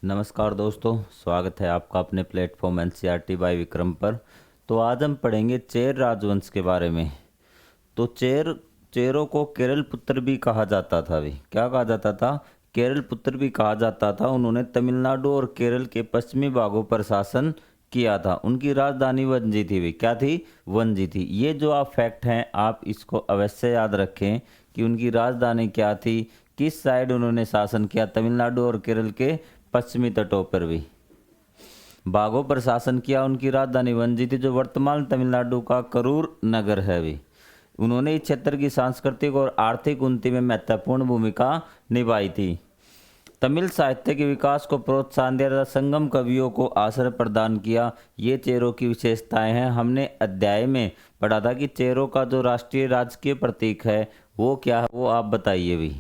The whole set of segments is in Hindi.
नमस्कार दोस्तों, स्वागत है आपका अपने प्लेटफॉर्म एनसीईआरटी बाय विक्रम पर। तो आज हम पढ़ेंगे चेर राजवंश के बारे में। तो चेरों को केरल पुत्र भी कहा जाता था। भी क्या कहा जाता था? केरल पुत्र भी कहा जाता था। उन्होंने तमिलनाडु और केरल के पश्चिमी भागों पर शासन किया था। उनकी राजधानी वंजी थी। भी क्या थी? वंजी थी। ये जो आप फैक्ट हैं आप इसको अवश्य याद रखें कि उनकी राजधानी क्या थी, किस साइड उन्होंने शासन किया। तमिलनाडु और केरल के पश्चिमी तटों पर भी भागों पर शासन किया। उनकी राजधानी वंजी थी, जो वर्तमान तमिलनाडु का करूर नगर है। भी उन्होंने इस क्षेत्र की सांस्कृतिक और आर्थिक उन्नति में महत्वपूर्ण भूमिका निभाई थी। तमिल साहित्य के विकास को प्रोत्साहन दिया तथा संगम कवियों को आश्रय प्रदान किया। ये चेरों की विशेषताएं हैं। हमने अध्याय में पढ़ा था कि चेरों का जो राष्ट्रीय राजकीय प्रतीक है वो क्या है, वो आप बताइए। भी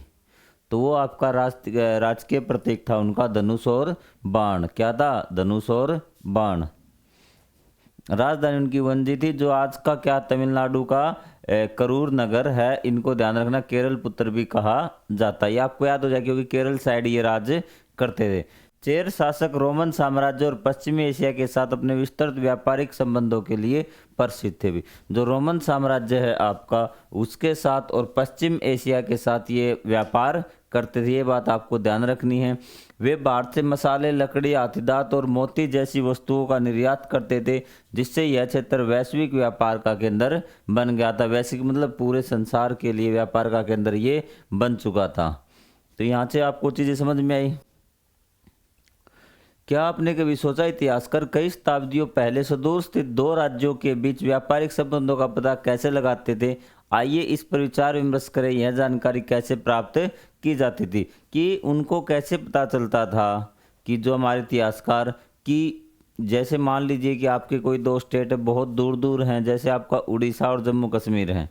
तो वो आपका राजकीय प्रतीक था उनका धनुष और बाण। क्या था? धनुष और बाण। राजधानी उनकी वंजी थी, जो आज का क्या तमिलनाडु का करूर नगर है। इनको ध्यान रखना, केरल पुत्र भी कहा जाता है। ये आपको याद हो जाए क्योंकि केरल साइड ये राज्य करते थे। चेर शासक रोमन साम्राज्य और पश्चिमी एशिया के साथ अपने विस्तृत व्यापारिक संबंधों के लिए प्रसिद्ध थे। भी जो रोमन साम्राज्य है आपका, उसके साथ और पश्चिम एशिया के साथ ये व्यापार करते थे। ये बात आपको ध्यान रखनी है। वे भारत से मसाले, लकड़ी, हाथीदांत और मोती जैसी वस्तुओं का निर्यात करते थे, जिससे यह क्षेत्र वैश्विक व्यापार का केंद्र बन गया था। वैश्विक मतलब पूरे संसार के लिए व्यापार का केंद्र ये बन चुका था। तो यहाँ से आपको चीज़ें समझ में आई। क्या आपने कभी सोचा इतिहासकार कई शताब्दियों पहले सुदूर स्थित दो राज्यों के बीच व्यापारिक संबंधों का पता कैसे लगाते थे? आइए इस पर विचार विमर्श करें। यह जानकारी कैसे प्राप्त की जाती थी, कि उनको कैसे पता चलता था कि जो हमारे इतिहासकार की, जैसे मान लीजिए कि आपके कोई दो स्टेट बहुत दूर दूर हैं, जैसे आपका उड़ीसा और जम्मू कश्मीर हैं,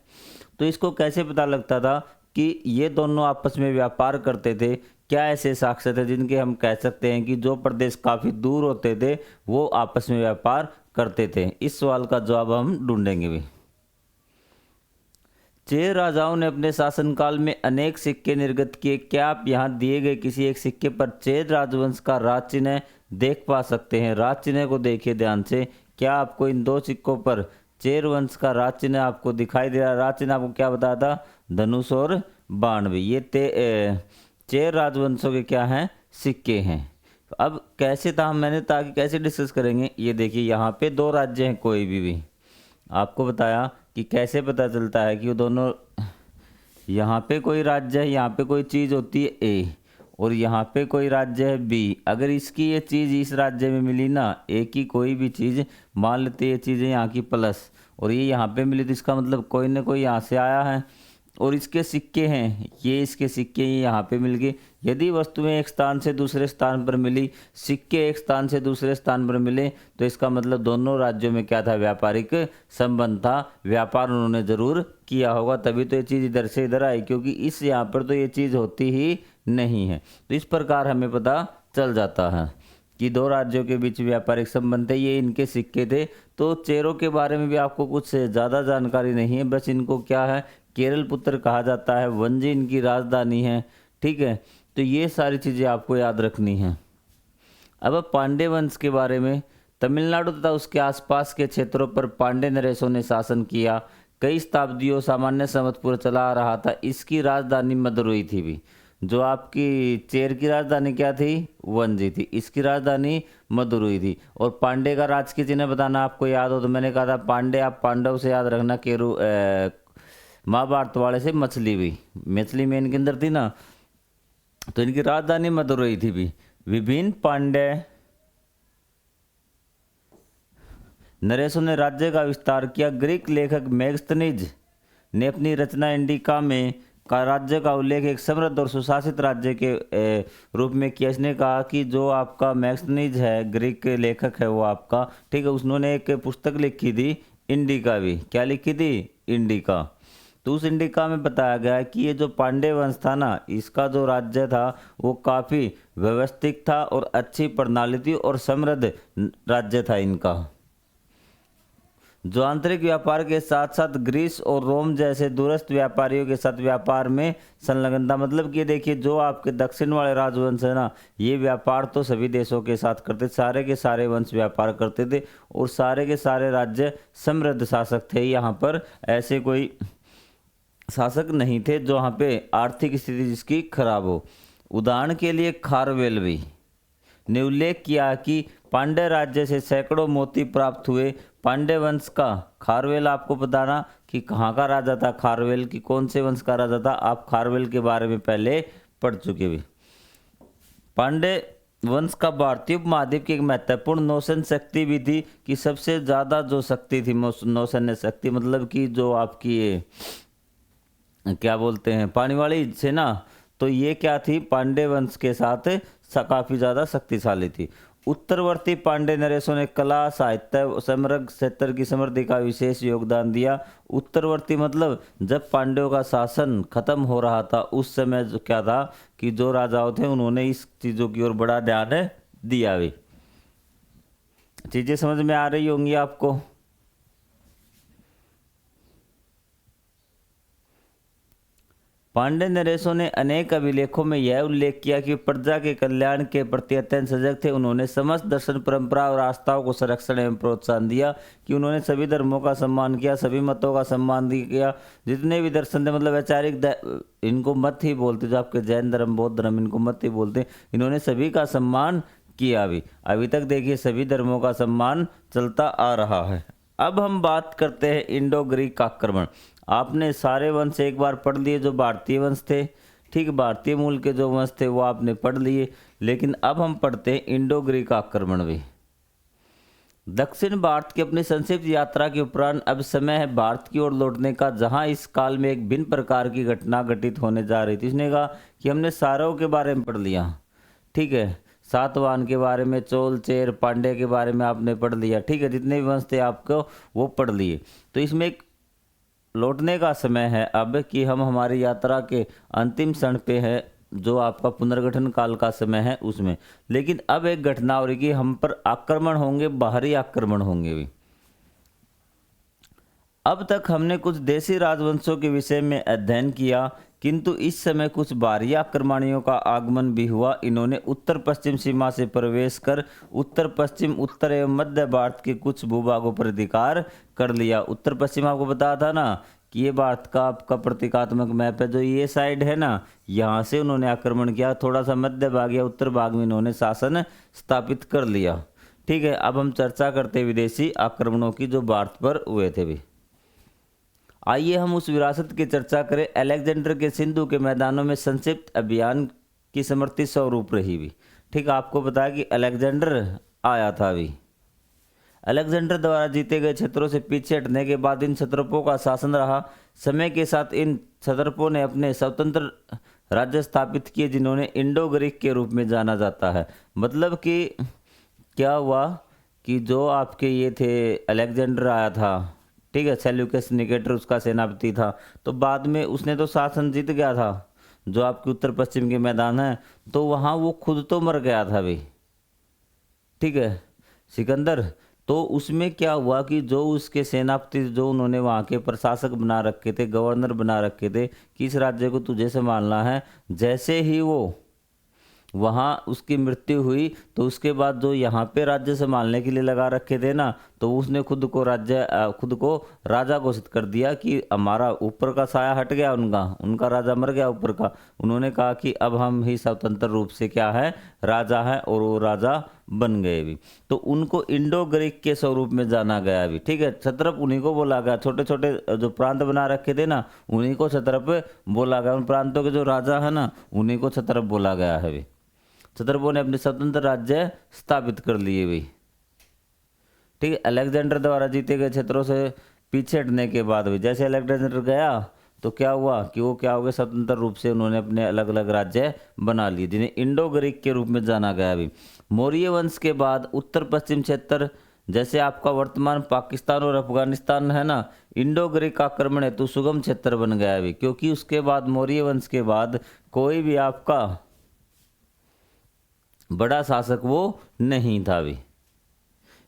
तो इसको कैसे पता लगता था कि ये दोनों आपस में व्यापार करते थे? क्या ऐसे साक्ष्य थे जिनके हम कह सकते हैं कि जो प्रदेश काफ़ी दूर होते थे वो आपस में व्यापार करते थे? इस सवाल का जवाब हम ढूंढेंगे। भी चेर राजाओं ने अपने शासनकाल में अनेक सिक्के निर्गत किए। क्या आप यहाँ दिए गए किसी एक सिक्के पर चेर राजवंश का राज चिन्ह देख पा सकते हैं? राज चिन्ह को देखिए ध्यान से। क्या आपको इन दो सिक्कों पर चेर वंश का राज चिन्ह आपको दिखाई दे रहा है? राज चिन्ह आपको क्या बताया था? धनुष और बाण। भी ये चेर राजवंशों के क्या हैं? सिक्के हैं। अब कैसे था, मैंने ताकि कैसे डिस्कस करेंगे, ये देखिए यहाँ पे दो राज्य हैं, कोई भी आपको बताया कि कैसे पता चलता है कि वो दोनों, यहाँ पे कोई राज्य है, यहाँ पे कोई चीज़ होती है ए, और यहाँ पे कोई राज्य है बी। अगर इसकी ये चीज़ इस राज्य में मिली ना, ए की कोई भी चीज़, मान लेते ये चीज़ है यहाँ की प्लस, और ये यहाँ पे मिली, तो इसका मतलब कोई ना कोई यहाँ से आया है। और इसके सिक्के हैं, ये इसके सिक्के यहाँ पे मिल गए। यदि वस्तुएं एक स्थान से दूसरे स्थान पर मिली, सिक्के एक स्थान से दूसरे स्थान पर मिले, तो इसका मतलब दोनों राज्यों में क्या था? व्यापारिक संबंध था। व्यापार उन्होंने जरूर किया होगा, तभी तो ये चीज़ इधर से इधर आई, क्योंकि इस यहाँ पर तो ये चीज़ होती ही नहीं है। तो इस प्रकार हमें पता चल जाता है कि दो राज्यों के बीच व्यापारिक संबंध थे। ये इनके सिक्के थे। तो चेरों के बारे में भी आपको कुछ ज़्यादा जानकारी नहीं है, बस इनको क्या है? केरल पुत्र कहा जाता है। वंजी इनकी राजधानी है। ठीक है, तो ये सारी चीज़ें आपको याद रखनी हैं। अब पांड्य वंश के बारे में, तमिलनाडु तथा उसके आसपास के क्षेत्रों पर पांड्य नरेशों ने शासन किया। कई शताब्दियों सामान्य संवतपुर चला आ रहा था। इसकी राजधानी मदुरई थी। भी जो आपकी चेर की राजधानी क्या थी? वंजी थी। इसकी राजधानी मदुरई थी। और पांडे का राजकीय चिन्ह बताना आपको याद हो तो मैंने कहा था पांडे, आप पांडव से याद रखना, केरू महाभारत वाले से मछली। भी मछली में इनके अंदर थी ना, तो इनकी राजधानी मदुरई थी। भी विभिन्न पांड्य नरेशों ने राज्य का विस्तार किया। ग्रीक लेखक मेगस्थनीज ने अपनी रचना इंडिका में का राज्य का उल्लेख एक समृद्ध और सुशासित राज्य के रूप में किया। इसने कहा कि जो आपका मेगस्थनीज है, ग्रीक लेखक है वो आपका, ठीक है, उन्होंने एक पुस्तक लिखी थी इंडिका। भी क्या लिखी थी? इंडिका। तो उस इंडिका में बताया गया है कि ये जो पांड्य वंश था ना, इसका जो राज्य था वो काफ़ी व्यवस्थित था और अच्छी प्रणाली थी और समृद्ध राज्य था इनका। जो आंतरिक व्यापार के साथ साथ ग्रीस और रोम जैसे दूरस्थ व्यापारियों के साथ व्यापार में संलग्नता। मतलब कि देखिए जो आपके दक्षिण वाले राजवंश है ना, ये व्यापार तो सभी देशों के साथ करते, सारे के सारे वंश व्यापार करते थे और सारे के सारे राज्य समृद्ध शासक थे। यहाँ पर ऐसे कोई शासक नहीं थे जो वहाँ पे आर्थिक स्थिति जिसकी खराब हो। उदाहरण के लिए खारवेलवी ने उल्लेख किया कि पांड्य राज्य से सैकड़ों मोती प्राप्त हुए। पांड्य वंश का खारवेल, आपको बताना कि कहाँ का राजा था खारवेल, की कौन से वंश का राजा था, आप खारवेल के बारे में पहले पढ़ चुके भी। पांड्य वंश का भारतीय उपमहाद्वीप की एक महत्वपूर्ण नौसैन्य शक्ति भी थी कि सबसे ज़्यादा जो शक्ति थी नौसैन्य शक्ति, मतलब कि जो आपकी ये क्या बोलते हैं पानी वाली सेना, तो ये क्या थी पांड्य वंश के साथ काफ़ी ज़्यादा शक्तिशाली थी। उत्तरवर्ती पांड्य नरेशों ने कला, साहित्य, समृद्ध क्षेत्र की समृद्धि का विशेष योगदान दिया। उत्तरवर्ती मतलब जब पांड्यों का शासन खत्म हो रहा था उस समय जो क्या था कि जो राजाओं थे उन्होंने इस चीज़ों की ओर बड़ा ध्यान दिया भी। चीज़ें समझ में आ रही होंगी आपको। पांड्य नरेशों ने अनेक अभिलेखों में यह उल्लेख किया कि प्रजा के कल्याण के प्रति अत्यंत सजग थे। उन्होंने समस्त दर्शन, परंपरा और आस्थाओं को संरक्षण एवं प्रोत्साहन दिया कि उन्होंने सभी धर्मों का सम्मान किया, सभी मतों का सम्मान किया। जितने भी दर्शन थे, मतलब वैचारिक, इनको मत ही बोलते, जो आपके जैन धर्म, बौद्ध धर्म, इनको मत ही बोलते, इन्होंने सभी का सम्मान किया भी। अभी तक देखिए सभी धर्मों का सम्मान चलता आ रहा है। अब हम बात करते हैं इंडो ग्रीक आक्रमण। आपने सारे वंश एक बार पढ़ लिए जो भारतीय वंश थे, ठीक, भारतीय मूल के जो वंश थे वो आपने पढ़ लिए, लेकिन अब हम पढ़ते हैं इंडो ग्रीक आक्रमण भी। दक्षिण भारत की अपनी संक्षिप्त यात्रा के उपरांत अब समय है भारत की ओर लौटने का, जहां इस काल में एक भिन्न प्रकार की घटना घटित होने जा रही थी। इसने कहा कि हमने सारों के बारे में पढ़ लिया, ठीक है, सातवाहन के बारे में, चोल, चेर, पांड्य के बारे में आपने पढ़ लिया, ठीक है, जितने भी वंश थे आपको वो पढ़ लिए। तो इसमें एक लौटने का समय है अब कि हम हमारी यात्रा के अंतिम क्षण पे है, जो आपका पुनर्गठन काल का समय है उसमें। लेकिन अब एक घटना हो रही कि हम पर आक्रमण होंगे, बाहरी आक्रमण होंगे भी। अब तक हमने कुछ देशी राजवंशों के विषय में अध्ययन किया, किंतु इस समय कुछ बाहरी आक्रमणियों का आगमन भी हुआ। इन्होंने उत्तर पश्चिम सीमा से प्रवेश कर उत्तर पश्चिम, उत्तर एवं मध्य भारत के कुछ भूभागों पर अधिकार कर लिया। उत्तर पश्चिम आपको बताया था ना कि ये भारत का आपका प्रतीकात्मक मैप है, जो ये साइड है ना, यहाँ से उन्होंने आक्रमण किया। थोड़ा सा मध्य भाग या उत्तर भाग में इन्होंने शासन स्थापित कर लिया, ठीक है। अब हम चर्चा करते विदेशी आक्रमणों की जो भारत पर हुए थे भी। आइए हम उस विरासत की चर्चा करें। अलेक्जेंडर के सिंधु के मैदानों में संक्षिप्त अभियान की समृद्धि स्वरूप रही भी, ठीक, आपको बताया कि अलेक्जेंडर आया था भी। अलेक्जेंडर द्वारा जीते गए क्षेत्रों से पीछे हटने के बाद इन क्षत्रपों का शासन रहा। समय के साथ इन क्षत्रपों ने अपने स्वतंत्र राज्य स्थापित किए, जिन्होंने इंडो ग्रीक के रूप में जाना जाता है। मतलब कि क्या हुआ कि जो आपके ये थे, अलेक्जेंडर आया था, ठीक है, सेल्यूकस निकेटर उसका सेनापति था, तो बाद में उसने तो शासन जीत गया था जो आपके उत्तर पश्चिम के मैदान है, तो वहाँ वो खुद तो मर गया था भी, ठीक है, सिकंदर। तो उसमें क्या हुआ कि जो उसके सेनापति, जो उन्होंने वहाँ के प्रशासक बना रखे थे, गवर्नर बना रखे थे कि इस राज्य को तुझे संभालना है, जैसे ही वो वहाँ उसकी मृत्यु हुई तो उसके बाद जो यहाँ पे राज्य संभालने के लिए लगा रखे थे ना, तो उसने खुद को राजा घोषित कर दिया कि हमारा ऊपर का साया हट गया, उनका राजा मर गया ऊपर का। उन्होंने कहा कि अब हम ही स्वतंत्र रूप से क्या है, राजा है, और वो राजा बन गए भी। तो उनको इंडो ग्रीक के स्वरूप में जाना गया भी, ठीक है। क्षत्रप उन्हीं को बोला गया, छोटे छोटे जो प्रांत बना रखे थे ना, उन्हीं को क्षत्रप बोला गया। उन प्रांतों के जो राजा है ना, उन्हीं को क्षत्रप बोला गया है भी। क्षत्रपों ने अपने स्वतंत्र राज्य स्थापित कर लिए भी, ठीक है। अलेक्जेंडर द्वारा जीते गए क्षेत्रों से पीछे हटने के बाद भी, जैसे अलेक्जेंडर गया तो क्या हुआ कि वो क्या हो गए, स्वतंत्र रूप से उन्होंने अपने अलग अलग राज्य बना लिए, जिन्हें इंडो ग्रीक के रूप में जाना गया भी। मौर्य वंश के बाद उत्तर पश्चिम क्षेत्र, जैसे आपका वर्तमान पाकिस्तान और अफगानिस्तान है ना, इंडो ग्रीक आक्रमण हेतु सुगम क्षेत्र बन गया भी, क्योंकि उसके बाद मौर्य वंश के बाद कोई भी आपका बड़ा शासक वो नहीं था भी।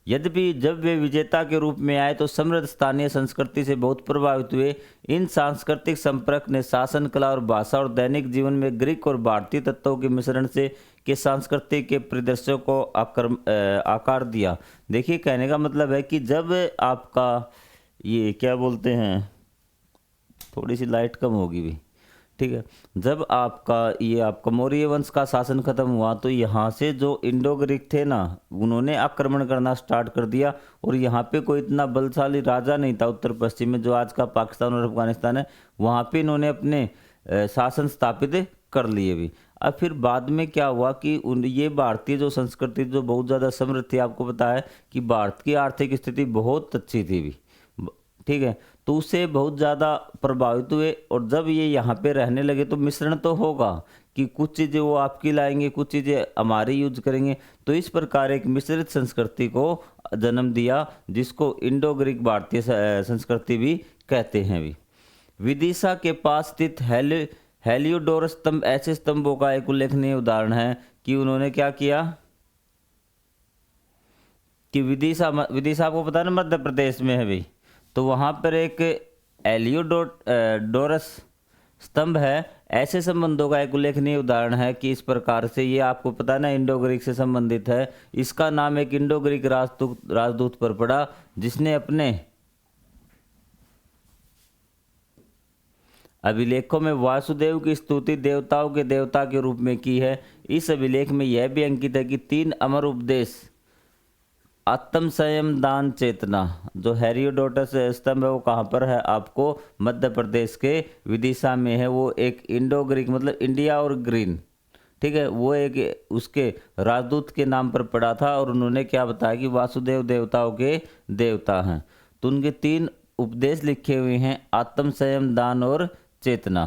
यद्यपि जब वे विजेता के रूप में आए तो समृद्ध स्थानीय संस्कृति से बहुत प्रभावित हुए। इन सांस्कृतिक संपर्क ने शासन कला और भाषा और दैनिक जीवन में ग्रीक और भारतीय तत्वों के मिश्रण से के संस्कृति के परिदृश्यों को आकार दिया। देखिए, कहने का मतलब है कि जब आपका ये क्या बोलते हैं, थोड़ी सी लाइट कम होगी भी, ठीक है, जब आपका मौर्य वंश का शासन खत्म हुआ तो यहाँ से जो इंडो ग्रीक थे ना, उन्होंने आक्रमण करना स्टार्ट कर दिया। और यहाँ पे कोई इतना बलशाली राजा नहीं था उत्तर पश्चिम में, जो आज का पाकिस्तान और अफगानिस्तान है, वहाँ पे इन्होंने अपने शासन स्थापित कर लिए भी। अब फिर बाद में क्या हुआ कि ये भारतीय जो संस्कृति जो बहुत ज़्यादा समृद्ध थी, आपको पता है कि भारत की आर्थिक स्थिति बहुत अच्छी थी भी, ठीक है, तो उससे बहुत ज़्यादा प्रभावित हुए। और जब ये यहाँ पे रहने लगे तो मिश्रण तो होगा कि कुछ चीज़ें वो आपकी लाएंगे, कुछ चीज़ें हमारी यूज करेंगे, तो इस प्रकार एक मिश्रित संस्कृति को जन्म दिया, जिसको इंडो ग्रीक भारतीय संस्कृति भी कहते हैं भी। विदिशा के पास स्थित हेलियोडोरस स्तंभ ऐसे स्तंभों का एक उल्लेखनीय उदाहरण है कि उन्होंने क्या किया कि विदिशा आपको पता है ना, मध्य प्रदेश में है भी, तो वहाँ पर एक हेलियोडोरस स्तंभ है। ऐसे संबंधों का एक उल्लेखनीय उदाहरण है कि इस प्रकार से ये आपको पता है ना, इंडो ग्रीक से संबंधित है। इसका नाम एक इंडो ग्रीक राजदूत पर पड़ा, जिसने अपने अभिलेखों में वासुदेव की स्तुति देवताओं के देवता के रूप में की है। इस अभिलेख में यह भी अंकित है कि 3 अमर उपदेश आत्म संयम दान चेतना, जो हेरियोडोटस स्तंभ है वो कहाँ पर है, आपको मध्य प्रदेश के विदिशा में है। वो एक इंडो ग्रीक मतलब इंडिया और ग्रीन, ठीक है, वो एक उसके राजदूत के नाम पर पड़ा था। और उन्होंने क्या बताया कि वासुदेव देवताओं के देवता हैं। तो उनके 3 उपदेश लिखे हुए हैं, आत्म संयम दान और चेतना,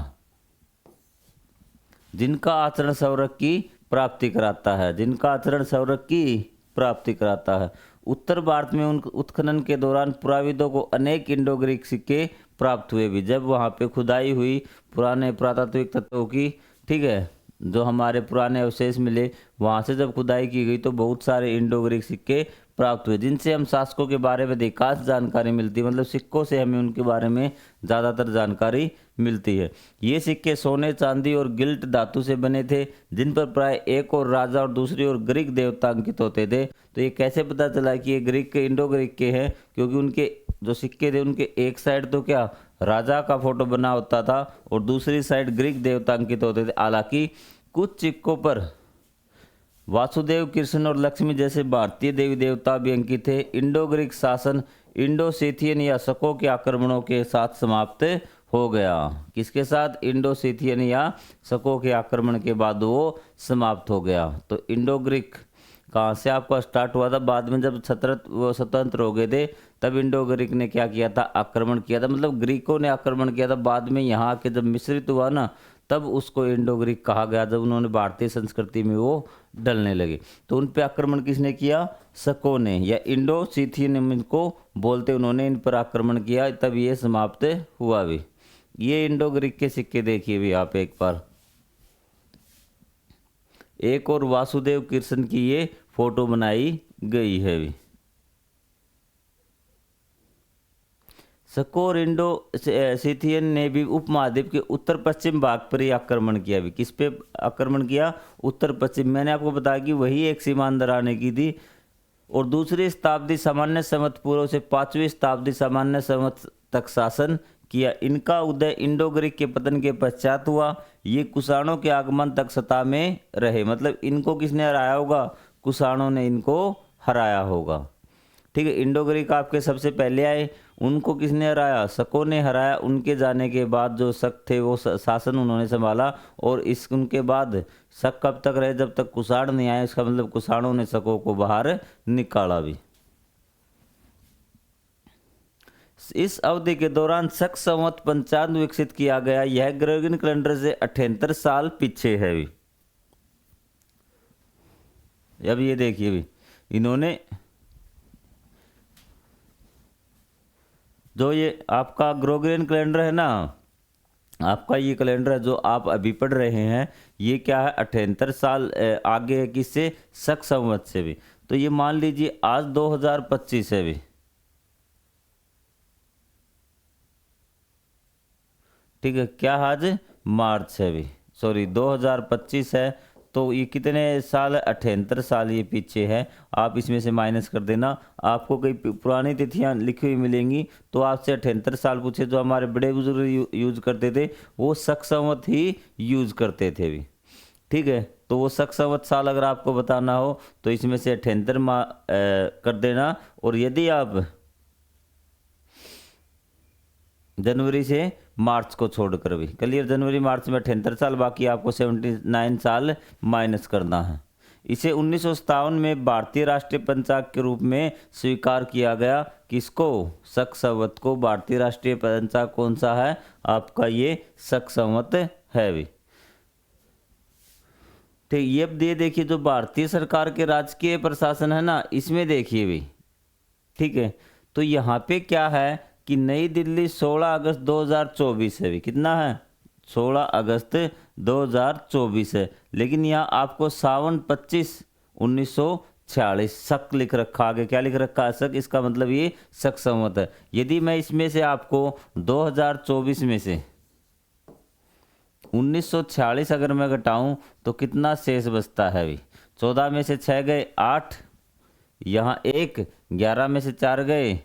जिनका आचरण स्वर्ग की प्राप्ति कराता है, जिनका आचरण स्वर्ग की प्राप्ति कराता है। उत्तर भारत में उन उत्खनन के दौरान पुराविदों को अनेक इंडो ग्रीक सिक्के प्राप्त हुए भी। जब वहाँ पे खुदाई हुई पुराने पुरातात्विक तत्वों की, ठीक है, जो हमारे पुराने अवशेष मिले, वहाँ से जब खुदाई की गई तो बहुत सारे इंडो ग्रीक सिक्के प्राप्त हुए, जिनसे हम शासकों के बारे में अधिकांश जानकारी मिलती है। मतलब सिक्कों से हमें उनके बारे में ज़्यादातर जानकारी मिलती है। ये सिक्के सोने, चांदी और गिल्ट धातु से बने थे, जिन पर प्राय एक और राजा और दूसरी ओर ग्रीक देवता अंकित होते थे। तो ये कैसे पता चला कि ये ग्रीक के इंडो ग्रीक के हैं, क्योंकि उनके जो सिक्के थे उनके एक साइड तो क्या राजा का फोटो बना होता था और दूसरी साइड ग्रीक देवता अंकित होते थे। हालांकि कुछ सिक्कों पर वासुदेव, कृष्ण और लक्ष्मी जैसे भारतीय देवी देवता भी अंकित थे। इंडो ग्रीक शासन इंडो सीथियन या शकों के आक्रमणों के साथ समाप्त हो गया। किसके साथ? इंडो सीथियन या शकों के आक्रमण के बाद वो समाप्त हो गया। तो इंडो ग्रीक कहाँ से आपका स्टार्ट हुआ था? बाद में जब स्वतंत्र हो गए थे तब इंडो ग्रीक ने क्या किया था? आक्रमण किया था। मतलब ग्रीकों ने आक्रमण किया था। बाद में यहाँ के जब मिश्रित हुआ ना, तब उसको इंडो ग्रीक कहा गया, जब उन्होंने भारतीय संस्कृति में वो डलने लगे। तो उन पे आक्रमण किसने किया? शकों ने, या इंडो सीथियन को बोलते, उन्होंने इन पर आक्रमण किया, तब ये समाप्त हुआ भी। ये इंडो ग्रीक के सिक्के देखिए भी आप एक बार। एक और वासुदेव कृष्ण की ये फोटो बनाई गई है भी। शको और इंडो सीथियन ने भी उपमहाद्वीप के उत्तर पश्चिम भाग पर ही आक्रमण किया भी। किस पे आक्रमण किया? उत्तर पश्चिम। मैंने आपको बताया कि वही एक सीमांत आने की थी। और दूसरी शताब्दी सामान्य संवत पूर्व से 5वीं शताब्दी सामान्य संवत तक शासन किया। इनका उदय इंडो ग्रीक के पतन के पश्चात हुआ। ये कुषाणों के आगमन तक सत्ता में रहे। मतलब इनको किसने हराया होगा? कुषाणों ने इनको हराया होगा। ठीक है, इंडो ग्रीक आपके सबसे पहले आए, उनको किसने हराया? शकों ने हराया। उनके जाने के बाद जो शक थे वो शासन उन्होंने संभाला। और उनके बाद शक कब तक रहे? जब तक कुषाण नहीं आए। इसका मतलब कुषाणों ने शकों को बाहर निकाला भी। इस अवधि के दौरान शक संवत पंचांग विकसित किया गया। यह ग्रेगोरियन कैलेंडर से 78 साल पीछे है भी। अब ये देखिए भी, इन्होंने जो ये आपका ग्रेगोरियन कैलेंडर है ना, आपका ये कैलेंडर है जो आप अभी पढ़ रहे हैं, ये क्या है? 78 साल आगे है। किससे? शक संवत से भी। तो ये मान लीजिए आज 2025 है भी, ठीक है, क्या आज मार्च है भी, सॉरी 2025 है, तो ये कितने साल है, 78 साल ये पीछे है। आप इसमें से माइनस कर देना, आपको कई पुरानी तिथियां लिखी हुई मिलेंगी, तो आपसे 78 साल पूछे, जो हमारे बड़े बुजुर्ग यूज करते थे वो शक संवत ही यूज करते थे भी, ठीक है। तो वो शक संवत साल अगर आपको बताना हो तो इसमें से 78 कर देना, और यदि आप जनवरी से मार्च को छोड़कर भी, क्लियर, जनवरी मार्च में 78 साल, बाकी आपको 79 साल माइनस करना है। इसे 1957 में भारतीय राष्ट्रीय पंचांग के रूप में स्वीकार किया गया। किसको? शक संवत को। भारतीय राष्ट्रीय पंचांग कौन सा है आपका? ये शक संवत है भी, ठीक। ये देखिए जो भारतीय सरकार के राजकीय प्रशासन है ना, इसमें देखिए भी, ठीक है। तो यहाँ पे क्या है कि नई दिल्ली 16 अगस्त 2024 है भी, कितना है? 16 अगस्त 2024 है, लेकिन यहाँ आपको सावन 25 1946 शक लिख रखा, आगे क्या लिख रखा है? शक। इसका मतलब ये शक संवत है। यदि मैं इसमें से आपको 2024 में से 1946 अगर मैं घटाऊं तो कितना शेष बचता है अभी? 14 में से 6 गए 8, यहाँ 1, 11 में से 4 गए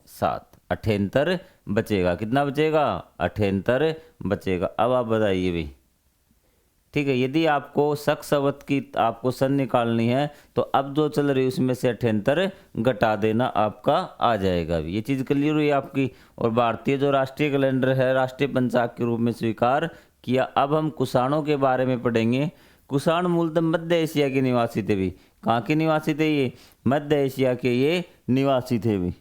7, 78 बचेगा। कितना बचेगा? 78 बचेगा। अब आप बताइए भाई, ठीक है। यदि आपको शक संवत की आपको सन निकालनी है तो अब जो चल रही है उसमें से 78 घटा देना, आपका आ जाएगा अभी। ये चीज़ क्लियर हुई आपकी। और भारतीय जो राष्ट्रीय कैलेंडर है राष्ट्रीय पंचांग के रूप में स्वीकार किया। अब हम कुषाणों के बारे में पढ़ेंगे। कुषाण मूलतः मध्य एशिया के निवासी थे भी। कहाँ के निवासी थे ये? मध्य एशिया के ये निवासी थे भी।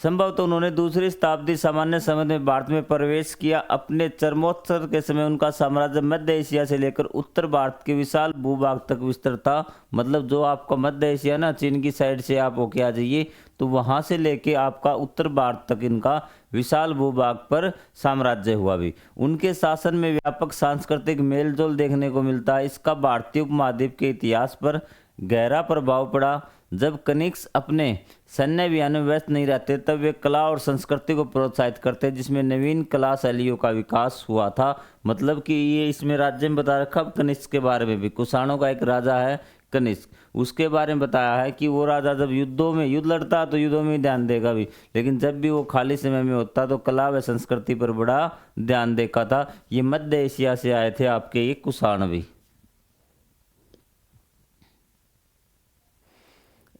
संभवतः उन्होंने दूसरी शताब्दी सामान्य समय में भारत में प्रवेश किया। अपने चरमोत्कर्ष के समय उनका साम्राज्य मध्य एशिया से लेकर उत्तर भारत के विशाल भूभाग तक विस्तृत था। मतलब जो आपका मध्य एशिया ना, चीन की साइड से आप होके आ जाइए तो वहां से लेके आपका उत्तर भारत तक इनका विशाल भूभाग पर साम्राज्य हुआ भी। उनके शासन में व्यापक सांस्कृतिक मेलजोल देखने को मिलता है। इसका भारतीय उपमहाद्वीप के इतिहास पर गहरा प्रभाव पड़ा। जब कनिष्क अपने सैन्य अभियान में व्यस्त नहीं रहते तब वे कला और संस्कृति को प्रोत्साहित करते, जिसमें नवीन कला शैलियों का विकास हुआ था। मतलब कि ये इसमें राज्य में बता रखा। कनिष्क के बारे में भी, कुषाणों का एक राजा है कनिष्क, उसके बारे में बताया है कि वो राजा जब युद्ध लड़ता तो युद्धों में ही ध्यान देगा भी, लेकिन जब भी वो खाली समय में होता तो कला व संस्कृति पर बड़ा ध्यान देता था। ये मध्य एशिया से आए थे आपके ये कुषाण भी।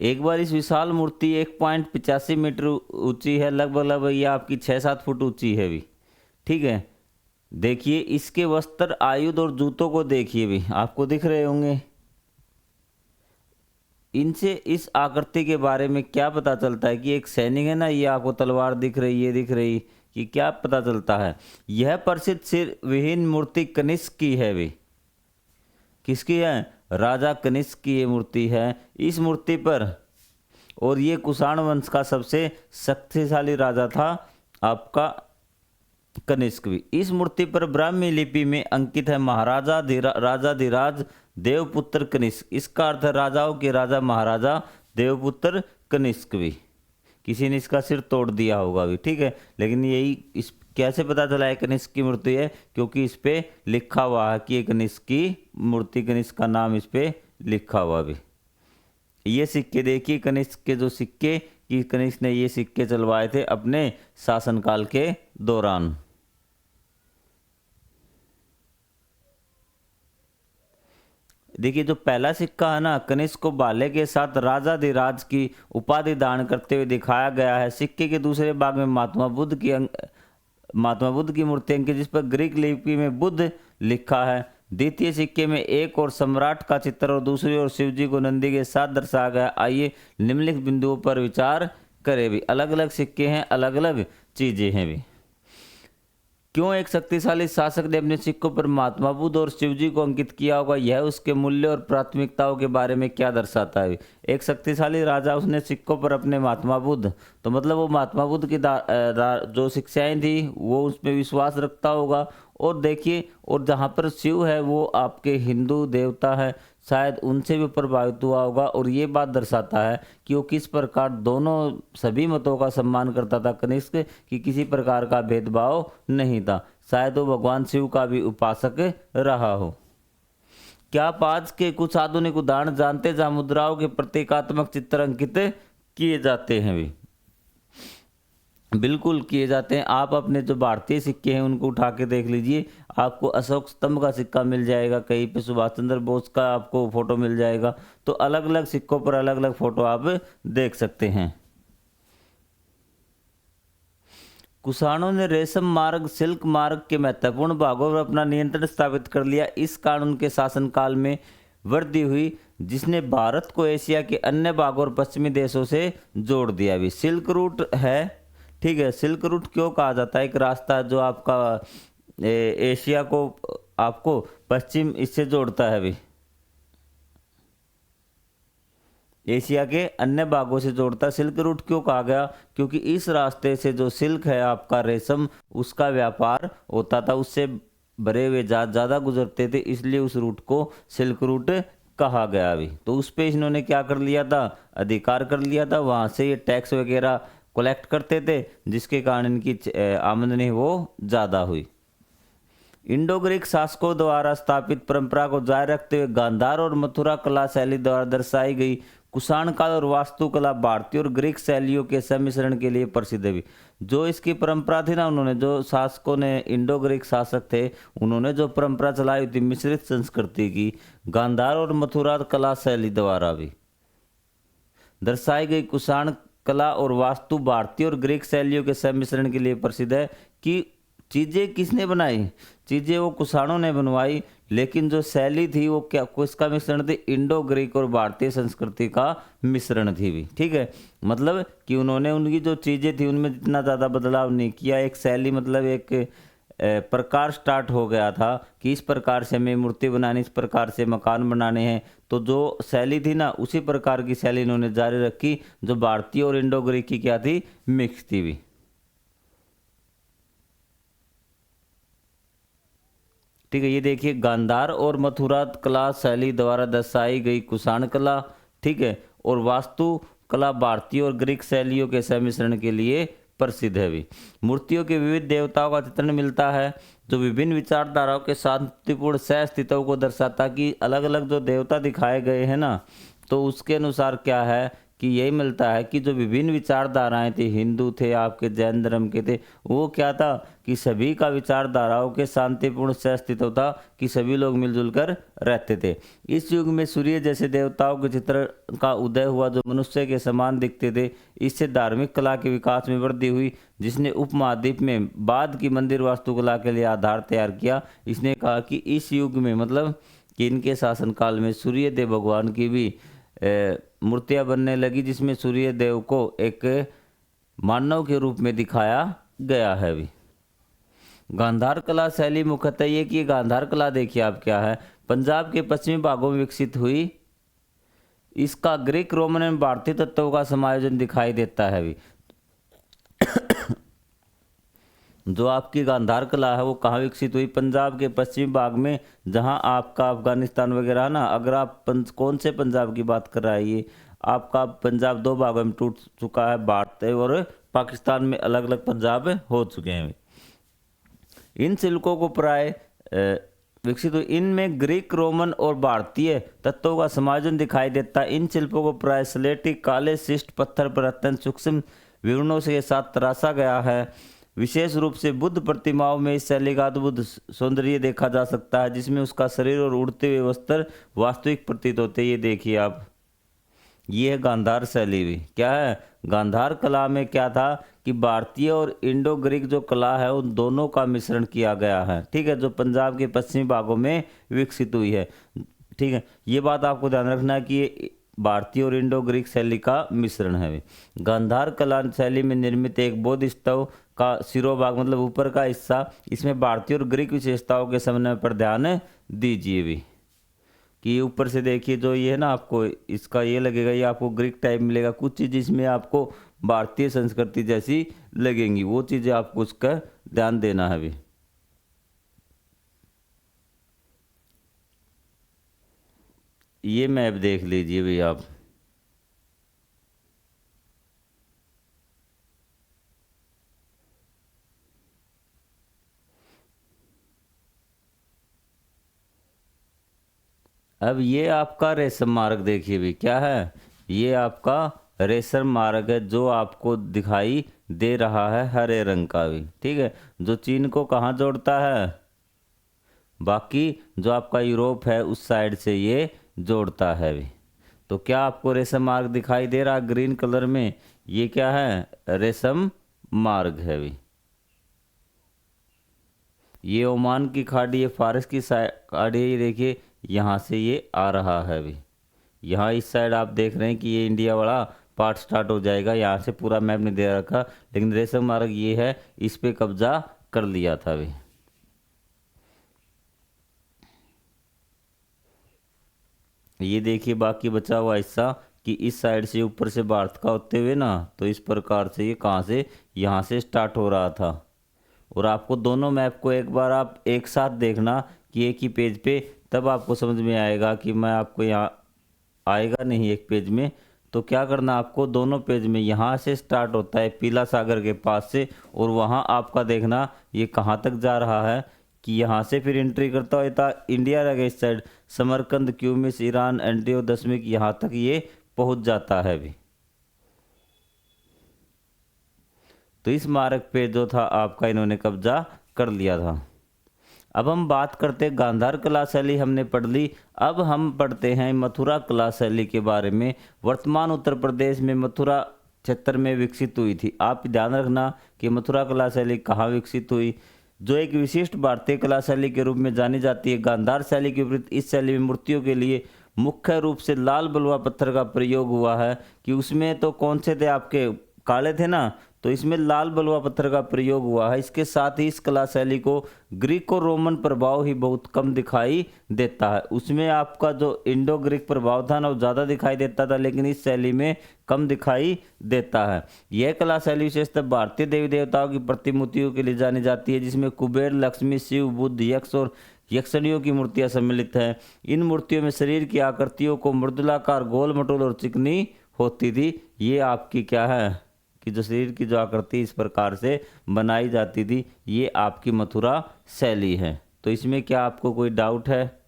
एक बार इस विशाल मूर्ति 1.85 मीटर ऊंची है, लगभग ये आपकी 6-7 फुट ऊंची है भी, ठीक है। देखिए इसके वस्त्र, आयुध और जूतों को देखिए भी, आपको दिख रहे होंगे। इनसे इस आकृति के बारे में क्या पता चलता है कि एक सैनिक है ना, ये आपको तलवार दिख रही, ये दिख रही, कि क्या पता चलता है? यह प्रसिद्ध सिर विहीन मूर्ति कनिष्क की है भी। किसकी है? राजा कनिष्क की ये मूर्ति है। इस मूर्ति पर, और ये कुषाण वंश का सबसे शक्तिशाली राजा था आपका कनिष्क भी। इस मूर्ति पर ब्राह्मी लिपि में अंकित है राजाधिराज देवपुत्र कनिष्क। इसका अर्थ है राजाओं के राजा महाराजा देवपुत्र कनिष्क भी। किसी ने इसका सिर तोड़ दिया होगा भी, ठीक है। लेकिन यही इस कैसे पता चला है कनिष्क की मूर्ति है? क्योंकि इस पे लिखा हुआ है कि कनिष्क की मूर्ति, कनिष्क का नाम इस पे लिखा हुआ भी। ये सिक्के देखिए, कनिष्क के जो सिक्के, कि कनिष्क ने ये सिक्के चलवाए थे अपने शासनकाल के दौरान। देखिए जो पहला सिक्का है ना, कनिष्क को भाले के साथ राजाधिराज की उपाधि दान करते हुए दिखाया गया है। सिक्के के दूसरे भाग में महात्मा बुद्ध की मूर्ति अंकित, जिस पर ग्रीक लिपि में बुद्ध लिखा है। द्वितीय सिक्के में एक और सम्राट का चित्र और दूसरी ओर शिवजी को नंदी के साथ दर्शाया गया। आइए निम्नलिखित बिंदुओं पर विचार करें भी। अलग अलग सिक्के हैं, अलग अलग चीजें हैं भी। क्यों एक शक्तिशाली शासक ने अपने सिक्कों पर महात्मा बुद्ध और शिवजी को अंकित किया होगा? यह उसके मूल्य और प्राथमिकताओं के बारे में क्या दर्शाता है? एक शक्तिशाली राजा, उसने सिक्कों पर अपने महात्मा बुद्ध, तो मतलब वो महात्मा बुद्ध की जो शिक्षाएं थी वो उसमें विश्वास रखता होगा, और देखिए, और जहाँ पर शिव है वो आपके हिंदू देवता है, शायद उनसे भी प्रभावित हुआ होगा। और ये बात दर्शाता है कि वो किस प्रकार दोनों सभी मतों का सम्मान करता था कनिष्क, कि किसी प्रकार का भेदभाव नहीं था। शायद वो भगवान शिव का भी उपासक रहा हो। क्या आप आज के कुछ आधुनिक उदाहरण जानते हैं जहाँ मुद्राओं के प्रतीकात्मक चित्र अंकित किए जाते हैं? भी बिल्कुल किए जाते हैं। आप अपने जो भारतीय सिक्के हैं उनको उठा के देख लीजिए, आपको अशोक स्तंभ का सिक्का मिल जाएगा, कहीं पे सुभाष चंद्र बोस का आपको फोटो मिल जाएगा। तो अलग अलग सिक्कों पर अलग अलग फोटो आप देख सकते हैं। कुषाणों ने रेशम मार्ग, सिल्क मार्ग के महत्वपूर्ण भागों पर अपना नियंत्रण स्थापित कर लिया। इस कारण उनके शासनकाल में वृद्धि हुई, जिसने भारत को एशिया के अन्य भागों और पश्चिमी देशों से जोड़ दिया। भी सिल्क रूट है, ठीक है। सिल्क रूट क्यों कहा जाता है? एक रास्ता जो आपका एशिया को आपको पश्चिम इससे जोड़ता है। भी एशिया के अन्य भागों से जोड़ता। सिल्क रूट क्यों कहा गया? क्योंकि इस रास्ते से जो सिल्क है आपका रेशम, उसका व्यापार होता था, उससे भरे हुए जहाज ज़्यादा गुजरते थे, इसलिए उस रूट को सिल्क रूट कहा गया। अभी तो उस पे इन्होंने क्या कर लिया था? अधिकार कर लिया था। वहाँ से ये टैक्स वगैरह कलेक्ट करते थे, जिसके कारण इनकी आमदनी वो ज़्यादा हुई। इंडो ग्रीक शासकों द्वारा स्थापित परंपरा को जारी रखते हुए गांधार और मथुरा कला शैली द्वारा दर्शाई गई कुषाण काल और वास्तुकला भारतीय और ग्रीक शैलियों के सम्मिश्रण के लिए प्रसिद्ध है। भी जो इसकी परंपरा थी ना, उन्होंने जो शासकों ने, इंडो ग्रीक शासक थे, उन्होंने जो परंपरा चलाई थी मिश्रित संस्कृति की, गांधार और मथुरा कला शैली द्वारा भी दर्शाई गई कुषाण कला और वास्तु भारतीय और ग्रीक शैलियों के सम्मिश्रण के लिए प्रसिद्ध है। कि चीज़ें किसने बनाई? चीज़ें वो कुषाणों ने बनवाई, लेकिन जो शैली थी वो क्या, किसका मिश्रण थी? इंडो ग्रीक और भारतीय संस्कृति का मिश्रण थी। भी ठीक है, मतलब कि उन्होंने उनकी जो चीज़ें थी उनमें जितना ज़्यादा बदलाव नहीं किया। एक शैली मतलब एक प्रकार स्टार्ट हो गया था कि इस प्रकार से हमें मूर्ति बनानी, इस प्रकार से मकान बनाने हैं। तो जो शैली थी ना, उसी प्रकार की शैली इन्होंने जारी रखी, जो भारतीय और इंडो ग्रीक की क्या थी? मिक्स थी। भी ठीक है, ये देखिए, गांधार और मथुरा कला शैली द्वारा दर्शाई गई कुषाण कला, ठीक है, और वास्तु कला भारतीय और ग्रीक शैलियों के सम्मिश्रण के लिए प्रसिद्ध है। भी मूर्तियों के विविध देवताओं का चित्रण मिलता है, जो विभिन्न विचारधाराओं के शांतिपूर्ण सह अस्तित्व को दर्शाता। कि अलग अलग जो देवता दिखाए गए हैं ना, तो उसके अनुसार क्या है कि यही मिलता है कि जो विभिन्न विचारधाराएं थी, हिंदू थे, आपके जैन धर्म के थे, वो क्या था कि सभी का विचारधाराओं के शांतिपूर्ण सह अस्तित्व था, कि सभी लोग मिलजुल कर रहते थे। इस युग में सूर्य जैसे देवताओं के चित्र का उदय हुआ, जो मनुष्य के समान दिखते थे। इससे धार्मिक कला के विकास में वृद्धि हुई, जिसने उपमहाद्वीप में बाद की मंदिर वास्तुकला के लिए आधार तैयार किया। इसने कहा कि इस युग में, मतलब कि इनके शासनकाल में सूर्य देव भगवान की भी मूर्तियां बनने लगी, जिसमें सूर्य देव को एक मानव के रूप में दिखाया गया है। भी गांधार कला शैली मुख्यतः ये कि गांधार कला देखिए आप क्या है, पंजाब के पश्चिमी भागों में विकसित हुई। इसका ग्रीक, रोमन एवं भारतीय तत्वों का समायोजन दिखाई देता है। भी जो आपकी गांधार कला है वो कहाँ विकसित हुई? पंजाब के पश्चिमी भाग में, जहाँ आपका अफगानिस्तान वगैरह ना। अगर आप कौन से पंजाब की बात कर रहा है? ये आपका पंजाब दो भागों में टूट चुका है, भारत और पाकिस्तान में अलग अलग पंजाब हो चुके हैं। इन शिल्पों को प्राय विकसित हुई, इनमें ग्रीक, रोमन और भारतीय तत्वों का समायोजन दिखाई देता है। इन शिल्पों को प्राय स्लेटी काले शिष्ट पत्थर पर अत्यंत सूक्ष्म विवरणों के साथ तराशा गया है। विशेष रूप से बुद्ध प्रतिमाओं में इस शैली का अद्भुत सौंदर्य देखा जा सकता है, जिसमें उसका शरीर और उड़ते हुए वस्त्र वास्तविक प्रतीत होते। ये देखिए आप, ये है गांधार शैली। भी क्या है? गांधार कला में क्या था कि भारतीय और इंडो ग्रीक जो कला है उन दोनों का मिश्रण किया गया है, ठीक है, जो पंजाब के पश्चिमी भागों में विकसित हुई है। ठीक है, ये बात आपको ध्यान रखना है कि ये भारतीय और इंडो ग्रीक शैली का मिश्रण है। गांधार कला शैली में निर्मित एक बौद्ध स्तव का सिरोभाग, मतलब ऊपर का हिस्सा, इसमें भारतीय और ग्रीक विशेषताओं के समन्वय पर ध्यान दीजिए। भी कि ऊपर से देखिए, जो ये है ना, आपको इसका ये लगेगा, ये आपको ग्रीक टाइप मिलेगा। कुछ चीज़ इसमें आपको भारतीय संस्कृति जैसी लगेंगी, वो चीज़ें आपको उसका ध्यान देना है। भी ये मैप देख लीजिए भाई आप। अब ये आपका रेशम मार्ग देखिए भी क्या है, ये आपका रेशम मार्ग है जो आपको दिखाई दे रहा है हरे रंग का भी, ठीक है, जो चीन को कहाँ जोड़ता है, बाकी जो आपका यूरोप है उस साइड से ये जोड़ता है भी। तो क्या आपको रेशम मार्ग दिखाई दे रहा ग्रीन कलर में, ये क्या है, रेशम मार्ग है भी। ये ओमान की खाड़ी, ये फारस की खाड़ी है, ये देखिए यहाँ से ये आ रहा है अभी। यहाँ इस साइड आप देख रहे हैं कि ये इंडिया वाला पार्ट स्टार्ट हो जाएगा, यहाँ से पूरा मैप नहीं दे रखा, लेकिन रेशम मार्ग ये है, इस पे कब्जा कर लिया था अभी। ये देखिए बाकी बचा हुआ हिस्सा कि इस साइड से ऊपर से भारत का होते हुए ना, तो इस प्रकार से ये कहाँ से, यहाँ से स्टार्ट हो रहा था। और आपको दोनों मैप को एक बार आप एक साथ देखना कि एक ही पेज पे, तब आपको समझ में आएगा कि मैं आपको यहाँ आएगा नहीं एक पेज में। तो क्या करना आपको, दोनों पेज में यहाँ से स्टार्ट होता है पीला सागर के पास से, और वहाँ आपका देखना ये कहाँ तक जा रहा है कि यहाँ से फिर एंट्री करता होता इंडिया रहेगा इस साइड, समरकंद, क्यूमिस, ईरान, एंटियो, दशमिक, यहाँ तक ये पहुँच जाता है भी। तो इस मार्ग पे जो था आपका इन्होंने कब्जा कर लिया था। अब हम बात करते हैं, गांधार कला शैली हमने पढ़ ली, अब हम पढ़ते हैं मथुरा कला शैली के बारे में। वर्तमान उत्तर प्रदेश में मथुरा क्षेत्र में विकसित हुई थी। आप ध्यान रखना कि मथुरा कला शैली कहाँ विकसित हुई, जो एक विशिष्ट भारतीय कला शैली के रूप में जानी जाती है। गांधार शैली के विपरीत इस शैली में मूर्तियों के लिए मुख्य रूप से लाल बलुआ पत्थर का प्रयोग हुआ है, कि उसमें तो कौन से थे आपके, काले थे ना, तो इसमें लाल बलुआ पत्थर का प्रयोग हुआ है। इसके साथ ही इस कला शैली को ग्रीक और रोमन प्रभाव ही बहुत कम दिखाई देता है। उसमें आपका जो इंडो ग्रीक प्रभाव था ना वो ज़्यादा दिखाई देता था, लेकिन इस शैली में कम दिखाई देता है। यह कला शैली विशेषतः भारतीय देवी देवताओं की प्रतिमूर्तियों के लिए जानी जाती है, जिसमें कुबेर, लक्ष्मी, शिव, बुद्ध, यक्ष और यक्षणियों की मूर्तियां सम्मिलित हैं। इन मूर्तियों में शरीर की आकृतियों को मृदुलाकार, गोल मटोल और चिकनी होती थी। ये आपकी क्या है कि जो शरीर की जो आकृति इस प्रकार से बनाई जाती थी, ये आपकी मथुरा शैली है। तो इसमें क्या आपको कोई डाउट है?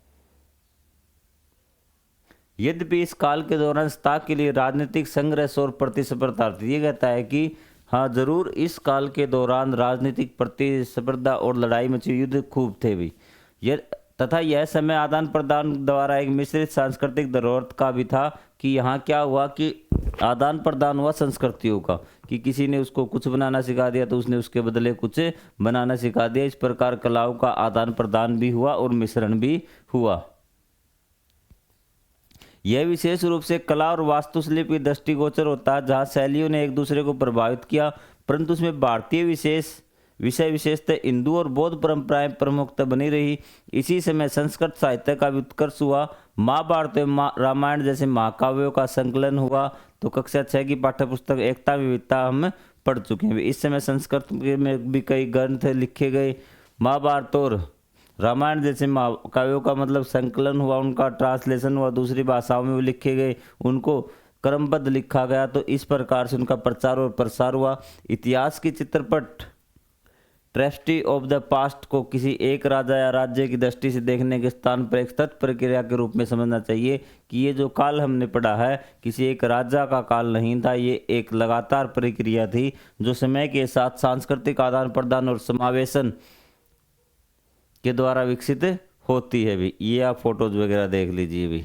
यद्यपि इस काल के दौरान सत्ता के लिए राजनीतिक संघर्ष और प्रतिस्पर्धा थी। ये कहता है कि हाँ जरूर इस काल के दौरान राजनीतिक प्रतिस्पर्धा और लड़ाई मची, युद्ध खूब थे भी। यह तथा यह समय आदान प्रदान द्वारा एक मिश्रित सांस्कृतिक धरोहर का भी था, कि यहाँ क्या हुआ कि आदान प्रदान हुआ संस्कृतियों का, कि किसी ने उसको कुछ बनाना सिखा दिया तो उसने उसके बदले कुछ बनाना सिखा दिया। इस प्रकार कलाओं का आदान प्रदान भी हुआ और मिश्रण भी हुआ। यह विशेष रूप से कला और वास्तुशिल्प की दृष्टिगोचर होता है, जहाँ शैलियों ने एक दूसरे को प्रभावित किया, परंतु उसमें भारतीय विषय विशेषतः हिंदू और बौद्ध परंपराएं प्रमुखता बनी रही। इसी समय संस्कृत साहित्य का भी उत्कर्ष हुआ। महाभारत एवं रामायण जैसे महाकाव्यों का संकलन हुआ। तो कक्षा 6 की पाठ्यपुस्तक एकता विविधता हम पढ़ चुके हैं। इस समय संस्कृत में भी कई ग्रंथ लिखे गए। महाभारत और रामायण जैसे महाकाव्यों का मतलब संकलन हुआ, उनका ट्रांसलेशन हुआ, दूसरी भाषाओं में भी लिखे गए, उनको क्रमबद्ध लिखा गया। तो इस प्रकार से उनका प्रचार और प्रसार हुआ। इतिहास की चित्रपट ट्रेस्टी ऑफ द पास्ट को किसी एक राजा या राज्य की दृष्टि से देखने के स्थान पर एक सतत प्रक्रिया के रूप में समझना चाहिए, कि ये जो काल हमने पढ़ा है किसी एक राजा का काल नहीं था, ये एक लगातार प्रक्रिया थी जो समय के साथ सांस्कृतिक आदान प्रदान और समावेशन के द्वारा विकसित होती है भी। ये आप फोटोज वगैरह देख लीजिए भी।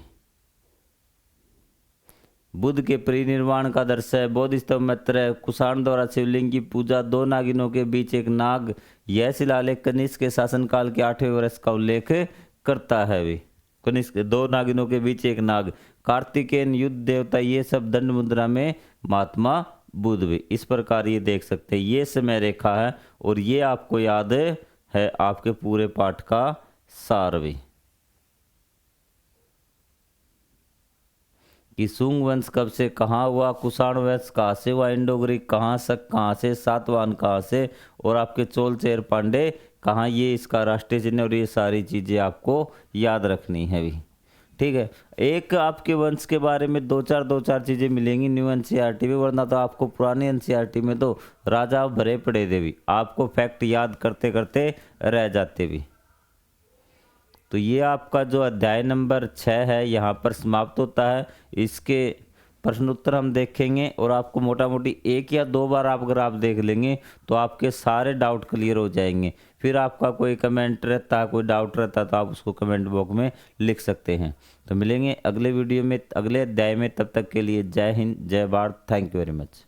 बुद्ध के परिनिर्वाण का दृश्य है। बोध स्तंभ मैत्र, कुषाण द्वारा शिवलिंग की पूजा, 2 नागिनों के बीच एक नाग। यह शिलालेख कनिष्क के शासनकाल के 8वें वर्ष का उल्लेख करता है भी। कनिष्क 2 नागिनों के बीच एक नाग, कार्तिकेयन, युद्ध देवता, ये सब दंड मुद्रा में महात्मा बुद्ध भी। इस प्रकार ये देख सकते हैं, ये समय रेखा है और ये आपको याद है आपके पूरे पाठ का सार भी, कि सुंग वंश कब से कहाँ हुआ, कुषाण वंश कहाँ से हुआ, इंडो ग्रीक कहाँ, शक कहाँ से, सातवाहन कहाँ से, और आपके चोल चेर पांडे कहाँ, ये इसका राष्ट्रीय चिन्ह, और ये सारी चीज़ें आपको याद रखनी है भी। ठीक है। एक आपके वंश के बारे में दो चार चीज़ें मिलेंगी न्यू एनसीईआरटी में, वरना तो आपको पुरानी एनसीईआरटी में तो राजा भरे पड़े थे भी, आपको फैक्ट याद करते करते रह जाते भी। तो ये आपका जो अध्याय नंबर 6 है यहाँ पर समाप्त होता है। इसके प्रश्न उत्तर हम देखेंगे और आपको मोटा मोटी 1 या 2 बार आप अगर आप देख लेंगे तो आपके सारे डाउट क्लियर हो जाएंगे। फिर आपका कोई कमेंट रहता है, कोई डाउट रहता है तो आप उसको कमेंट बॉक्स में लिख सकते हैं। तो मिलेंगे अगले वीडियो में, अगले अध्याय में। तब तक के लिए जय हिंद, जय Bharat, thank you very much.